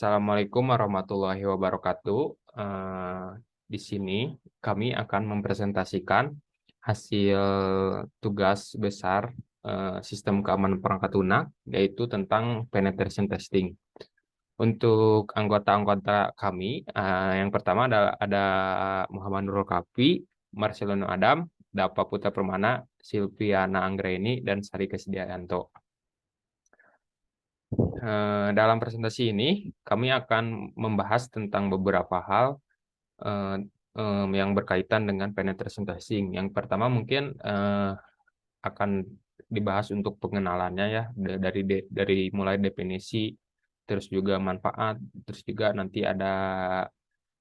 Assalamualaikum warahmatullahi wabarakatuh. Di sini kami akan mempresentasikan hasil tugas besar sistem keamanan perangkat lunak, yaitu tentang penetration testing. Untuk anggota-anggota kami, yang pertama ada Muhammad Nurul Kafi, Marcelino Adam, Dapa Putra Permana, Silviana Anggreni, dan Sari Kesediayanto. Dalam presentasi ini, kami akan membahas tentang beberapa hal yang berkaitan dengan penetration testing. Yang pertama mungkin akan dibahas untuk pengenalannya ya, dari mulai definisi, terus juga manfaat, terus juga nanti ada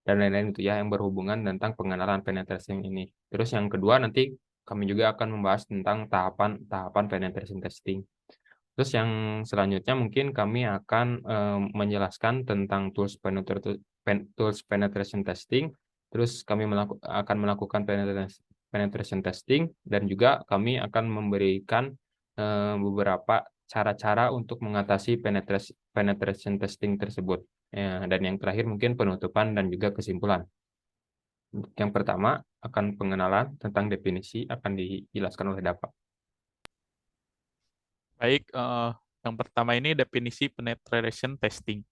dan lain-lain itu ya yang berhubungan tentang pengenalan penetration ini. Terus yang kedua nanti kami juga akan membahas tentang tahapan penetration testing. Terus yang selanjutnya mungkin kami akan menjelaskan tentang tools penetration testing. Terus kami akan melakukan penetration testing dan juga kami akan memberikan beberapa cara-cara untuk mengatasi penetration testing tersebut. Dan yang terakhir mungkin penutupan dan juga kesimpulan. Yang pertama akan pengenalan tentang definisi akan dijelaskan oleh Dapa. Baik, yang pertama ini definisi penetration testing.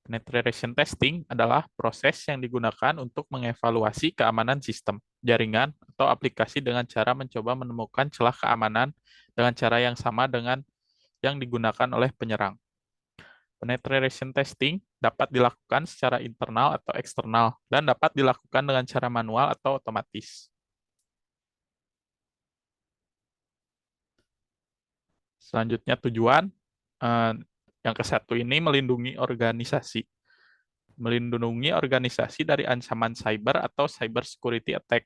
Penetration testing adalah proses yang digunakan untuk mengevaluasi keamanan sistem, jaringan, atau aplikasi dengan cara mencoba menemukan celah keamanan dengan cara yang sama dengan yang digunakan oleh penyerang. Penetration testing dapat dilakukan secara internal atau eksternal dan dapat dilakukan dengan cara manual atau otomatis. Selanjutnya tujuan, yang ke-1 ini melindungi organisasi. Melindungi organisasi dari ancaman cyber atau cyber security attack.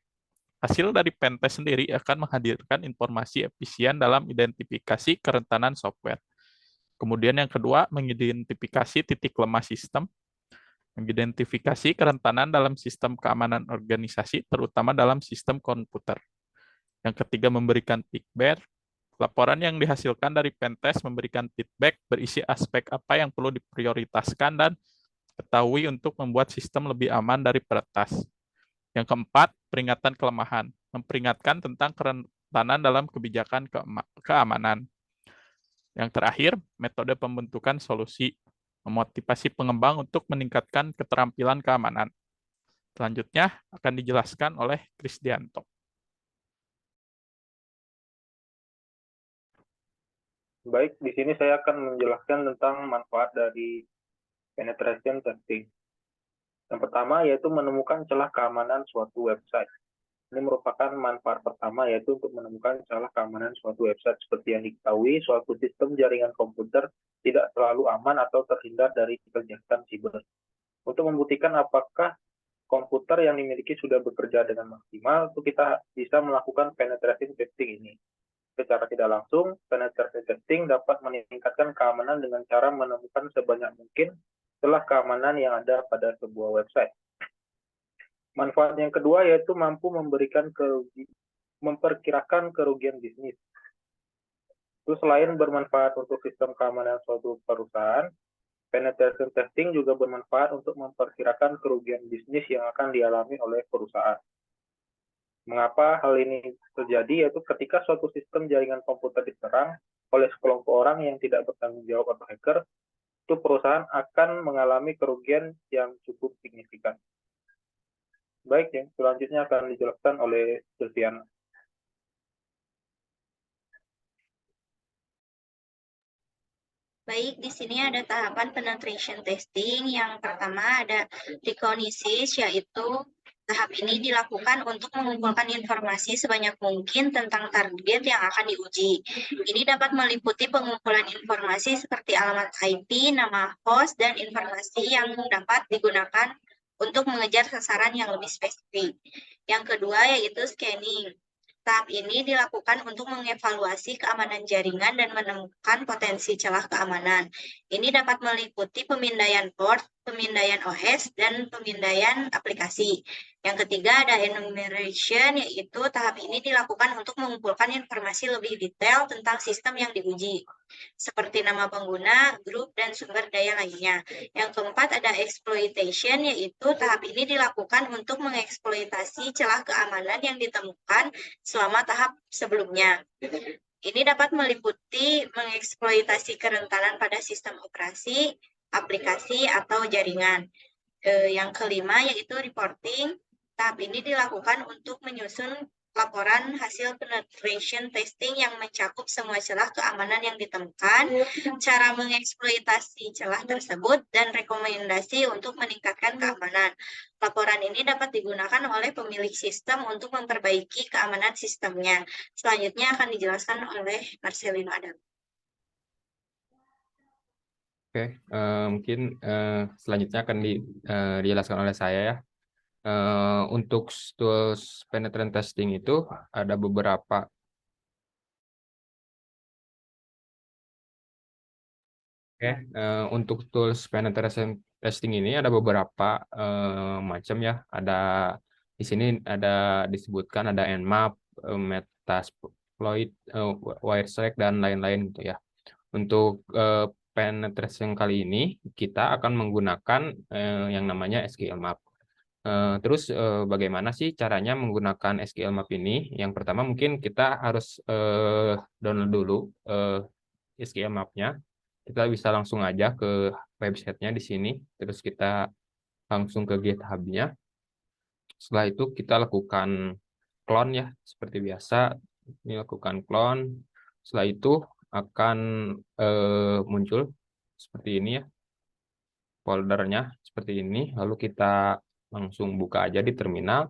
Hasil dari pentest sendiri akan menghadirkan informasi efisien dalam identifikasi kerentanan software. Kemudian yang kedua, mengidentifikasi titik lemah sistem, mengidentifikasi kerentanan dalam sistem keamanan organisasi, terutama dalam sistem komputer. Yang ketiga, memberikan feedback. Laporan yang dihasilkan dari pentest memberikan feedback berisi aspek apa yang perlu diprioritaskan dan ketahui untuk membuat sistem lebih aman dari peretas. Yang keempat, peringatan kelemahan. Memperingatkan tentang kerentanan dalam kebijakan keamanan. Yang terakhir, metode pembentukan solusi. Memotivasi pengembang untuk meningkatkan keterampilan keamanan. Selanjutnya akan dijelaskan oleh Krisdianto. Baik, di sini saya akan menjelaskan tentang manfaat dari penetration testing. Yang pertama yaitu menemukan celah keamanan suatu website. Ini merupakan manfaat pertama yaitu untuk menemukan celah keamanan suatu website. Seperti yang diketahui, suatu sistem jaringan komputer tidak selalu aman atau terhindar dari kejahatan siber. Untuk membuktikan apakah komputer yang dimiliki sudah bekerja dengan maksimal, itu kita bisa melakukan penetration testing ini. Secara tidak langsung, penetration testing dapat meningkatkan keamanan dengan cara menemukan sebanyak mungkin celah keamanan yang ada pada sebuah website. Manfaat yang kedua yaitu mampu memperkirakan kerugian bisnis. Itu selain bermanfaat untuk sistem keamanan suatu perusahaan, penetration testing juga bermanfaat untuk memperkirakan kerugian bisnis yang akan dialami oleh perusahaan. Mengapa hal ini terjadi? Yaitu ketika suatu sistem jaringan komputer diserang oleh sekelompok orang yang tidak bertanggung jawab atau hacker, itu perusahaan akan mengalami kerugian yang cukup signifikan. Baik, yang selanjutnya akan dijelaskan oleh Silviana. Baik, di sini ada tahapan penetration testing. Yang pertama ada reconnaissance, yaitu tahap ini dilakukan untuk mengumpulkan informasi sebanyak mungkin tentang target yang akan diuji. Ini dapat meliputi pengumpulan informasi seperti alamat IP, nama host, dan informasi yang dapat digunakan untuk mengejar sasaran yang lebih spesifik. Yang kedua yaitu scanning. Tahap ini dilakukan untuk mengevaluasi keamanan jaringan dan menemukan potensi celah keamanan. Ini dapat meliputi pemindaian port, pemindaian OS, dan pemindaian aplikasi. Yang ketiga ada enumeration, yaitu tahap ini dilakukan untuk mengumpulkan informasi lebih detail tentang sistem yang diuji, seperti nama pengguna, grup, dan sumber daya lainnya. Yang keempat ada exploitation, yaitu tahap ini dilakukan untuk mengeksploitasi celah keamanan yang ditemukan selama tahap sebelumnya. Ini dapat meliputi mengeksploitasi kerentanan pada sistem operasi, aplikasi, atau jaringan. Yang kelima yaitu reporting. Tahap ini dilakukan untuk menyusun laporan hasil penetration testing yang mencakup semua celah keamanan yang ditemukan, cara mengeksploitasi celah tersebut, dan rekomendasi untuk meningkatkan keamanan. Laporan ini dapat digunakan oleh pemilik sistem untuk memperbaiki keamanan sistemnya. Selanjutnya akan dijelaskan oleh Marcelino Adam. Oke, mungkin selanjutnya akan dijelaskan oleh saya ya. Untuk tools penetrant testing itu ada beberapa. Oke, untuk tools penetration testing ini ada beberapa macam ya. Ada di sini ada disebutkan ada Nmap, Metasploit, Wireshark, dan lain-lain gitu ya. Untuk penetration kali ini kita akan menggunakan yang namanya SQL Map. Terus bagaimana sih caranya menggunakan SQL Map ini? Yang pertama mungkin kita harus download dulu SQL Map-nya. Kita bisa langsung aja ke websitenya di sini. Terus kita langsung ke GitHub-nya. Setelah itu kita lakukan clone ya, seperti biasa. Ini lakukan clone. Setelah itu akan muncul seperti ini ya, foldernya seperti ini. Lalu kita langsung buka aja di terminal.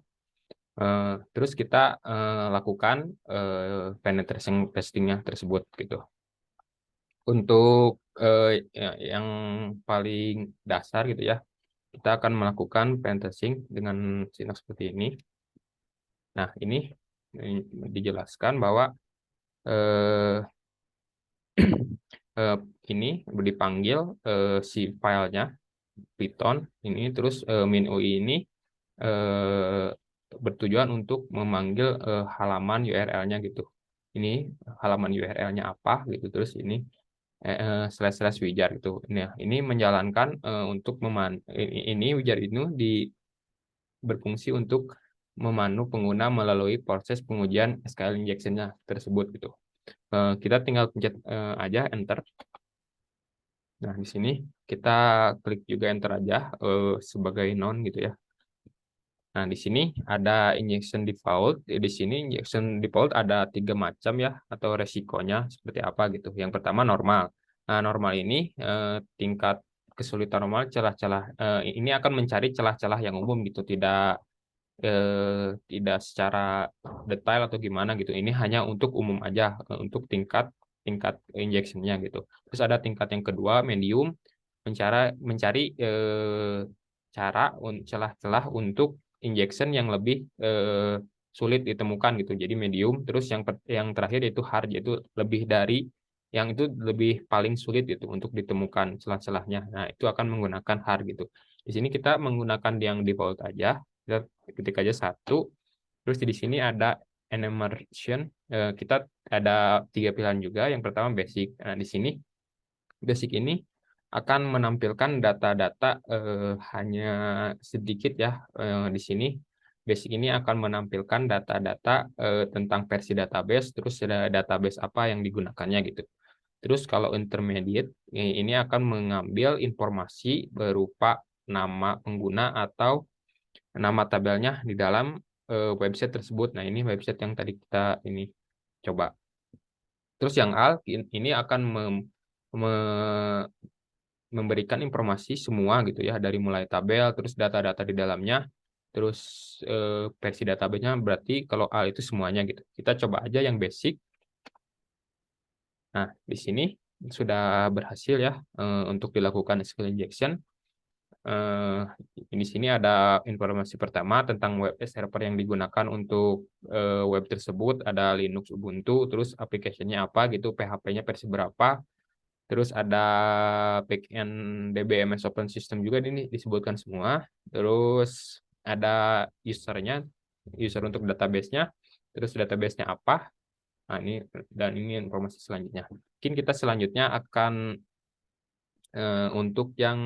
Terus kita lakukan penetration testingnya tersebut gitu. Untuk yang paling dasar gitu ya, kita akan melakukan pen testing dengan sintak seperti ini. Nah, ini dijelaskan bahwa ini dipanggil si filenya Python ini, terus min.ui ini bertujuan untuk memanggil halaman URL-nya gitu. Ini halaman URL-nya apa gitu, terus ini slash widget gitu. Nah, ini menjalankan untuk ini widget ini berfungsi untuk memandu pengguna melalui proses pengujian SQL injection-nya tersebut gitu. Kita tinggal pencet aja enter. Nah, di sini kita klik juga enter aja sebagai none gitu ya. Nah, di sini ada injection default. Di sini injection default ada 3 macam ya, atau resikonya seperti apa gitu. Yang pertama normal. Nah, normal ini tingkat kesulitan normal, celah-celah ini akan mencari celah-celah yang umum gitu, tidak secara detail atau gimana gitu. Ini hanya untuk umum aja, untuk tingkat injection-nya gitu. Terus ada tingkat yang kedua medium, mencari cara celah-celah untuk injection yang lebih sulit ditemukan gitu. Jadi medium. Terus yang terakhir yaitu hard, yaitu lebih dari yang itu lebih paling sulit gitu untuk ditemukan celah-celahnya. Nah, itu akan menggunakan hard gitu. Di sini kita menggunakan yang default aja. Kita ketik aja 1. Terus di sini ada enumeration. Kita ada 3 pilihan juga. Yang pertama basic. Nah, di sini basic ini akan menampilkan data-data hanya sedikit ya. Di sini basic ini akan menampilkan data-data tentang versi database, terus ada database apa yang digunakannya gitu. Terus kalau intermediate ini akan mengambil informasi berupa nama pengguna atau nama tabelnya di dalam website tersebut. Nah, ini website yang tadi kita ini coba. Terus yang alt ini akan memberikan informasi semua gitu ya, dari mulai tabel, terus data-data di dalamnya, terus versi database-nya, berarti kalau A itu semuanya gitu. Kita coba aja yang basic. Nah, di sini sudah berhasil ya untuk dilakukan SQL injection. Di sini ada informasi pertama tentang web server yang digunakan untuk web tersebut, ada Linux, Ubuntu, terus aplikasinya apa gitu, PHP-nya versi berapa, Terus ada backend DBMS Open System juga ini disebutkan semua. Terus ada usernya, user untuk database-nya. Terus database-nya apa? Nah, ini informasi selanjutnya. Mungkin kita selanjutnya akan untuk yang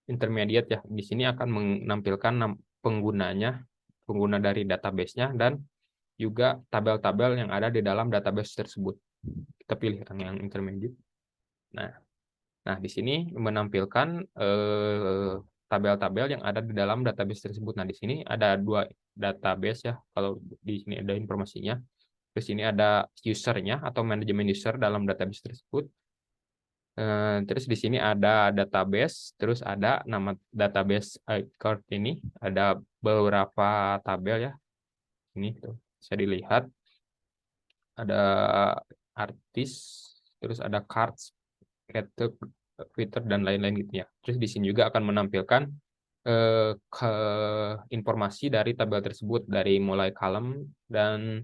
intermediate ya. Di sini akan menampilkan pengguna dari database-nya dan juga tabel-tabel yang ada di dalam database tersebut. Kita pilih yang intermediate. Nah, di sini menampilkan tabel-tabel yang ada di dalam database tersebut. Nah, di sini ada 2 database ya. Kalau di sini ada informasinya. Terus ini ada usernya atau manajemen user dalam database tersebut. Terus di sini ada database, terus ada nama database card ini, ada beberapa tabel ya. Ini tuh bisa dilihat. Ada artis, terus ada cards, Twitter dan lain-lain gitu ya. Terus di sini juga akan menampilkan informasi dari tabel tersebut dari mulai column dan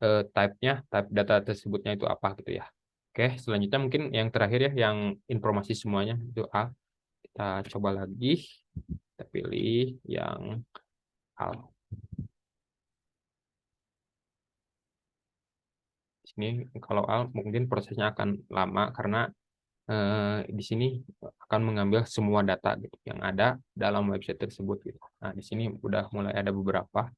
type-nya, type data tersebutnya itu apa gitu ya. Oke, selanjutnya mungkin yang terakhir ya, yang informasi semuanya itu A. Kita coba lagi, kita pilih yang A. Di sini kalau A mungkin prosesnya akan lama karena di sini akan mengambil semua data gitu yang ada dalam website tersebut gitu. Nah, di sini udah mulai ada beberapa.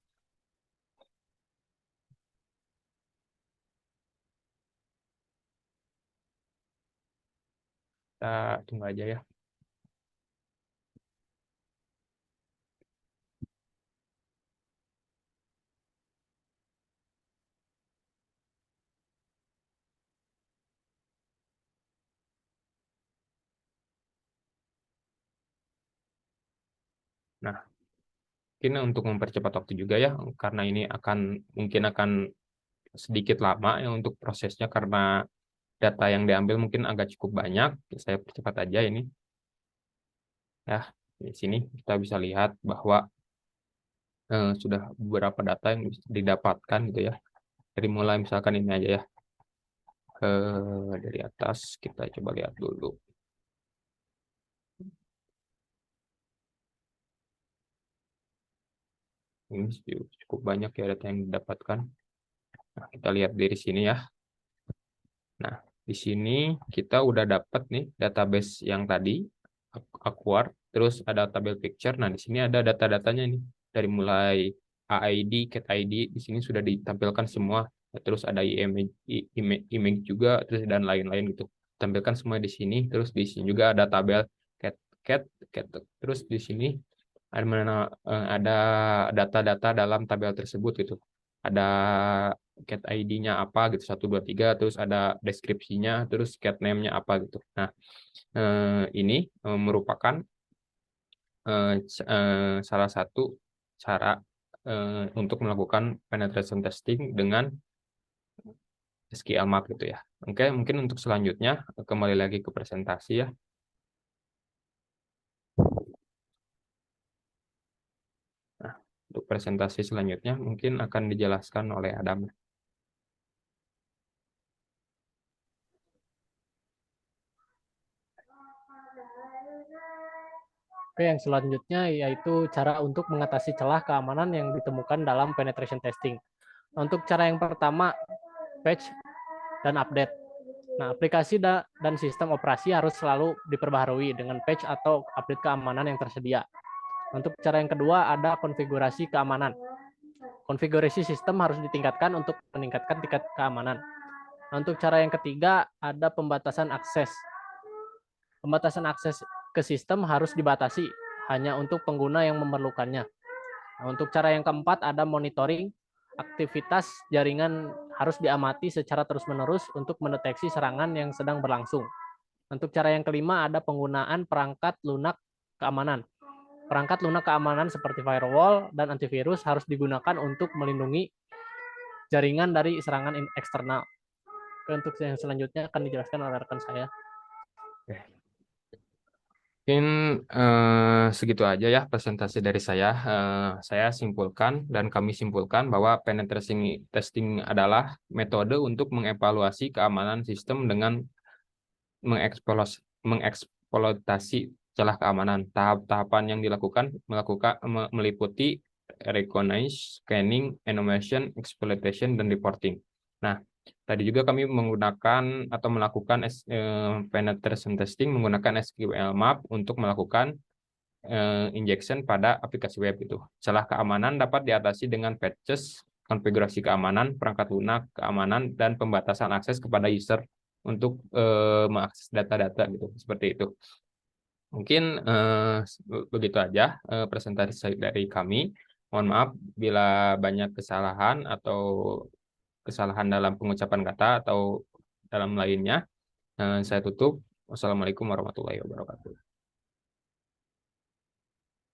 Kita tunggu aja ya. Nah, mungkin untuk mempercepat waktu juga ya, karena ini mungkin akan sedikit lama ya untuk prosesnya karena data yang diambil mungkin agak cukup banyak. Saya percepat aja ini. Ya, di sini kita bisa lihat bahwa sudah beberapa data yang didapatkan gitu ya. Dari mulai misalkan ini aja ya. Dari atas kita coba lihat dulu. Ini cukup banyak ya data yang didapatkan. Nah, kita lihat dari sini ya. Nah, di sini kita udah dapat nih database yang tadi, Acquire, terus ada tabel picture. Nah, di sini ada data-datanya nih. Dari mulai AID, Cat ID, di sini sudah ditampilkan semua. Terus ada image juga, terus dan lain-lain gitu. Tampilkan semua di sini. Terus di sini juga ada tabel Cat. Terus di sini ada data-data dalam tabel tersebut gitu. Ada cat ID-nya apa gitu 1 2 3, terus ada deskripsinya, terus cat name-nya apa gitu. Nah, ini merupakan salah satu cara untuk melakukan penetration testing dengan SQL map gitu ya. Oke, mungkin untuk selanjutnya kembali lagi ke presentasi ya. Nah, untuk presentasi selanjutnya mungkin akan dijelaskan oleh Adam. Oke, yang selanjutnya yaitu cara untuk mengatasi celah keamanan yang ditemukan dalam penetration testing. Untuk cara yang pertama, patch dan update. Nah, aplikasi dan sistem operasi harus selalu diperbaharui dengan patch atau update keamanan yang tersedia. Untuk cara yang kedua, ada konfigurasi keamanan. Konfigurasi sistem harus ditingkatkan untuk meningkatkan tingkat keamanan. Nah, untuk cara yang ketiga, ada pembatasan akses. Pembatasan akses ke sistem harus dibatasi hanya untuk pengguna yang memerlukannya. Nah, untuk cara yang keempat, ada monitoring. Aktivitas jaringan harus diamati secara terus-menerus untuk mendeteksi serangan yang sedang berlangsung. Untuk cara yang kelima, ada penggunaan perangkat lunak keamanan. Perangkat lunak keamanan seperti firewall dan antivirus harus digunakan untuk melindungi jaringan dari serangan eksternal. Untuk yang selanjutnya akan dijelaskan oleh rekan saya. Mungkin segitu aja ya presentasi dari saya. Saya simpulkan dan kami simpulkan bahwa penetration testing adalah metode untuk mengevaluasi keamanan sistem dengan mengeksploitasi celah keamanan. Tahap-tahapan yang meliputi recognize, scanning, enumeration, exploitation, dan reporting. Nah, tadi juga kami menggunakan atau melakukan penetration testing menggunakan SQL map untuk melakukan injection pada aplikasi web itu. Celah keamanan dapat diatasi dengan patches, konfigurasi keamanan, perangkat lunak, keamanan, dan pembatasan akses kepada user untuk mengakses data-data gitu, seperti itu. Mungkin begitu aja presentasi dari kami. Mohon maaf bila banyak kesalahan atau kesalahan dalam pengucapan kata atau dalam lainnya. Saya tutup. Wassalamualaikum warahmatullahi wabarakatuh.